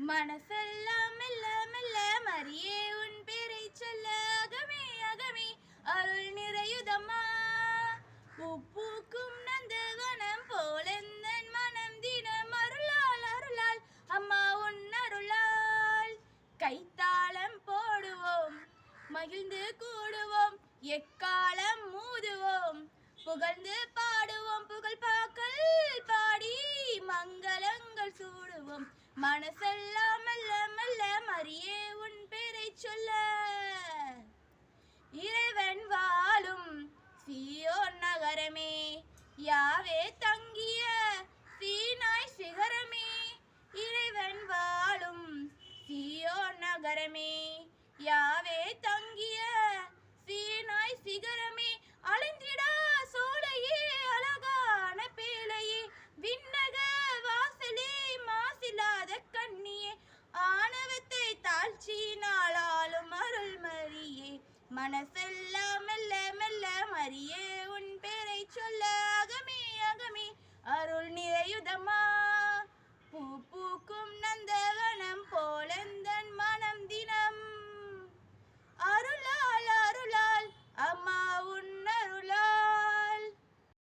மனசெல்லாம் மெல்ல மெல்ல மரியே உன் பேரை சொல்ல அகமே அகமே அருள் நிறையுதம்மா. பூக்கும் நந்தவனம் போலெந்தன் மனம் தினம் அருளால் அருளால் அம்மா உன் அருளால். கைத்தாளம் போடுவோம் மகிழ்ந்து கூடுவோம் எக்காலம் மூதுவோம் புகழ்ந்து பாடுவோம் புகழ் பாக்கள் பாடி மங்களங்கள் சூடுவோம். மனசெல்லாம் மெல்ல மெல்ல மரியே உன் பேரை சொல்ல. இறைவன் வாழும் சீயோன் நகரமே யாவே தங்கிய சீனாய் சிகரமே. இறைவன் வாழும் சீயோன் நகரமே யாவே தங்கிய சீனாய் சிகரமே. அலைந்திடா சோலையே அழகான பேழையே விண்ணக வாசலே மாசில்லாத கண்ணியே ஆணவத்தை தாழ்ச்சி நாளாலும் அருள் மரியே. மனசெல்லாம் மெல்ல மெல்ல மரியே உன் பேரை சொல்ல.